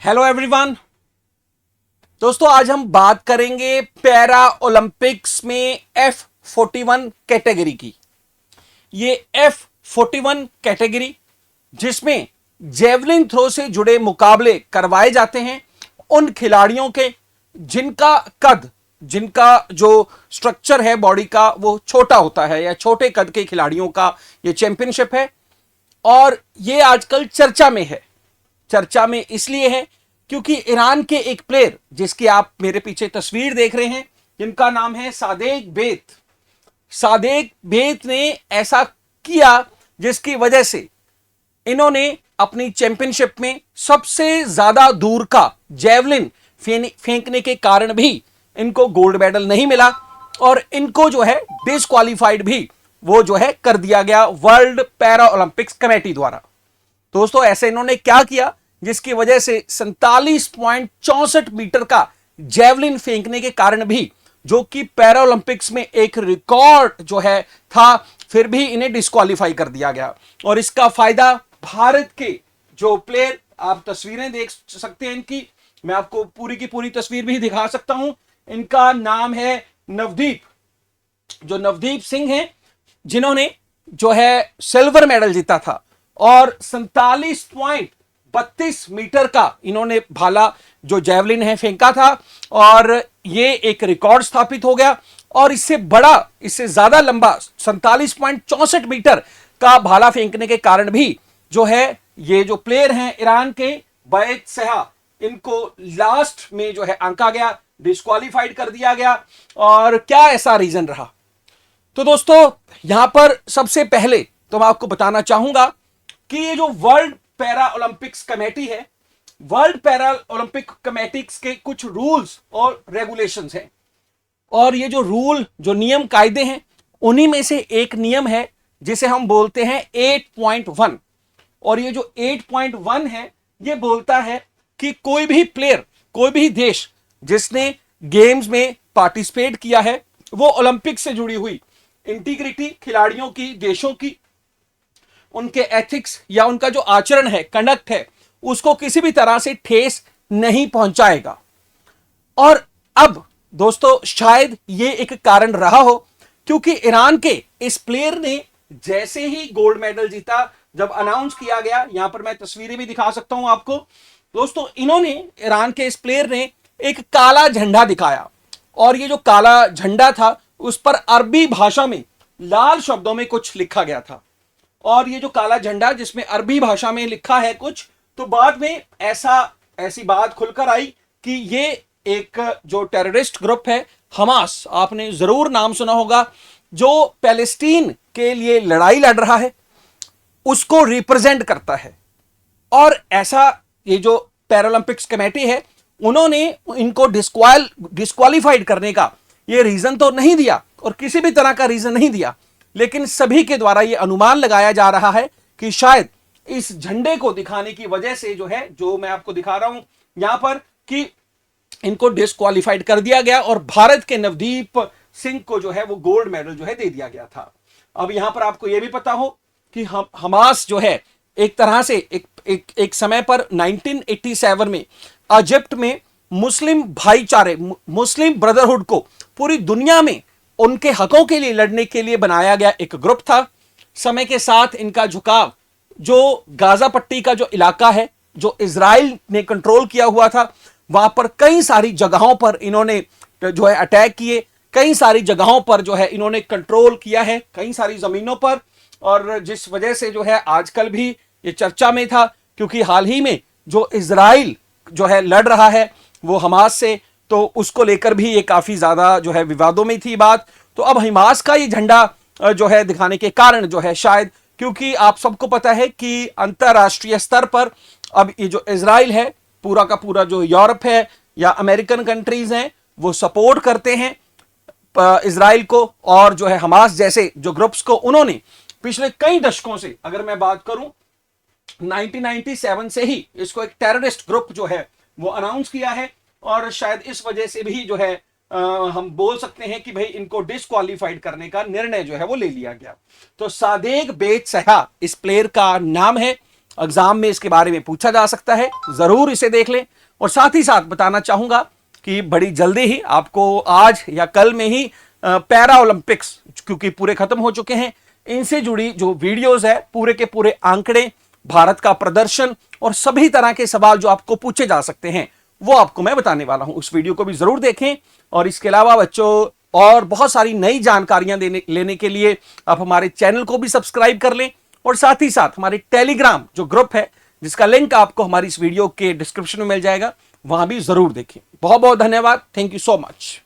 Hello everyone. दोस्तों आज हम बात करेंगे पैरा ओलंपिक्स में F41 कैटेगरी की। ये F41 कैटेगरी जिसमें जेवलिन थ्रो से जुड़े मुकाबले करवाए जाते हैं उन खिलाड़ियों के जिनका कद, जिनका जो स्ट्रक्चर है बॉडी का वो छोटा होता है, या छोटे कद के खिलाड़ियों का ये चैंपियनशिप है। और ये आजकल चर्चा में है। चर्चा में इसलिए है क्योंकि ईरान के एक प्लेयर, जिसकी आप मेरे पीछे तस्वीर देख रहे हैं, जिनका नाम है सादेक बेत ने ऐसा किया जिसकी वजह से इन्होंने अपनी चैंपियनशिप में सबसे ज्यादा दूर का जेवलिन फेंकने के कारण भी इनको गोल्ड मेडल नहीं मिला और इनको जो है डिस्क्वालीफाइड भी वो जो है कर दिया गया वर्ल्ड पैरा ओलंपिक्स कमेटी द्वारा। दोस्तों ऐसे इन्होंने क्या किया जिसकी वजह से 47.64 मीटर का जेवलिन फेंकने के कारण भी, जो कि पैरा ओलंपिक्स में एक रिकॉर्ड जो है था, फिर भी इन्हें डिस्क्वालीफाई कर दिया गया। और इसका फायदा भारत के जो प्लेयर, आप तस्वीरें देख सकते हैं इनकी, मैं आपको पूरी की पूरी तस्वीर भी दिखा सकता हूं। इनका नाम है नवदीप, जो नवदीप सिंह हैं, जिन्होंने जो है सिल्वर मेडल जीता था और 47.32 मीटर का इन्होंने भाला जो जेवलिन है फेंका था और ये एक रिकॉर्ड स्थापित हो गया। और इससे बड़ा, इससे ज्यादा लंबा 47.64 मीटर का भाला फेंकने के कारण भी जो है ये जो प्लेयर हैं ईरान के बैत सहा, इनको लास्ट में जो है आंका गया, डिस्क्वालीफाइड कर दिया गया। और क्या ऐसा रीजन रहा? तो दोस्तों यहां पर सबसे पहले तो मैं आपको बताना चाहूंगा कि ये जो वर्ल्ड पैरा ओलंपिक्स कमेटी है, वर्ल्ड पैरा ओलंपिक कमेटीज के कुछ रूल्स और रेगुलेशंस हैं। और ये जो रूल, जो नियम कायदे हैं, उन्हीं में से एक नियम है जिसे हम बोलते हैं 8.1। और ये जो 8.1 है ये बोलता है कि कोई भी प्लेयर, कोई भी देश जिसने गेम्स में पार्टिसिपेट किया है, वो ओलंपिक से जुड़ी हुई इंटीग्रिटी, खिलाड़ियों की, देशों की, उनके एथिक्स या उनका जो आचरण है, कंडक्ट है, उसको किसी भी तरह से ठेस नहीं पहुंचाएगा। और अब दोस्तों शायद ये एक कारण रहा हो, क्योंकि ईरान के इस प्लेयर ने जैसे ही गोल्ड मेडल जीता, जब अनाउंस किया गया, यहां पर मैं तस्वीरें भी दिखा सकता हूं आपको दोस्तों, इन्होंने, ईरान के इस प्लेयर ने एक काला झंडा दिखाया। और ये जो काला झंडा था उस पर अरबी भाषा में लाल शब्दों में कुछ लिखा गया था। और ये जो काला झंडा जिसमें अरबी भाषा में लिखा है कुछ, तो बाद में ऐसी बात खुलकर आई कि ये एक जो टेररिस्ट ग्रुप है हमास, आपने जरूर नाम सुना होगा, जो पैलेस्टीन के लिए लड़ाई लड़ रहा है, उसको रिप्रेजेंट करता है। और ऐसा ये जो पैरालंपिक्स कमेटी है, उन्होंने इनको डिस्क्वालीफाइड करने का ये रीजन तो नहीं दिया और किसी भी तरह का रीजन नहीं दिया, लेकिन सभी के द्वारा ये अनुमान लगाया जा रहा है कि शायद इस झंडे को दिखाने की वजह से जो है, जो मैं आपको दिखा रहा हूं यहां पर, कि इनको डिस्क्वालीफाइड कर दिया गया और भारत के नवदीप सिंह को जो है वो गोल्ड मेडल जो है दे दिया गया था। अब यहां पर आपको यह भी पता हो कि हमास जो है एक तरह से एक समय पर 1987 में इजिप्ट में मुस्लिम भाईचारे, मुस्लिम ब्रदरहुड को पूरी दुनिया में उनके हकों के लिए लड़ने के लिए बनाया गया एक ग्रुप था। समय के साथ इनका झुकाव जो गाजा पट्टी का जो इलाका है, जो इजराइल ने कंट्रोल किया हुआ था, वहां पर कई सारी जगहों पर इन्होंने जो है अटैक किए, कई सारी जगहों पर जो है इन्होंने कंट्रोल किया है, कई सारी जमीनों पर। और जिस वजह से जो है आजकल भी ये चर्चा में था, क्योंकि हाल ही में जो इजराइल जो है लड़ रहा है वो हमास से, तो उसको लेकर भी ये काफी ज्यादा जो है विवादों में थी बात। तो अब हमास का ये झंडा जो है दिखाने के कारण जो है, शायद क्योंकि आप सबको पता है कि अंतरराष्ट्रीय स्तर पर अब ये जो इजराइल है, पूरा का पूरा जो यूरोप है या अमेरिकन कंट्रीज हैं, वो सपोर्ट करते हैं इजराइल को। और जो है हमास जैसे जो ग्रुप्स को उन्होंने पिछले कई दशकों से, अगर मैं बात करूं 1997 से ही इसको एक टेररिस्ट ग्रुप जो है वो अनाउंस किया है। और शायद इस वजह से भी जो है हम बोल सकते हैं कि भाई इनको डिस्क्वालीफाइड करने का निर्णय जो है वो ले लिया गया। तो सादेक बेत सहा इस प्लेयर का नाम है। एग्जाम में इसके बारे में पूछा जा सकता है, जरूर इसे देख लें। और साथ ही साथ बताना चाहूंगा कि बड़ी जल्दी ही आपको आज या कल में ही पैरा ओलंपिक्स, क्योंकि पूरे खत्म हो चुके हैं, इनसे जुड़ी जो वीडियोस है, पूरे के पूरे आंकड़े, भारत का प्रदर्शन और सभी तरह के सवाल जो आपको पूछे जा सकते हैं, वो आपको मैं बताने वाला हूं। उस वीडियो को भी जरूर देखें। और इसके अलावा बच्चों, और बहुत सारी नई जानकारियां लेने के लिए आप हमारे चैनल को भी सब्सक्राइब कर लें, और साथ ही साथ हमारे टेलीग्राम जो ग्रुप है, जिसका लिंक आपको हमारी इस वीडियो के डिस्क्रिप्शन में मिल जाएगा, वहां भी जरूर देखें। बहुत बहुत धन्यवाद। Thank you so much.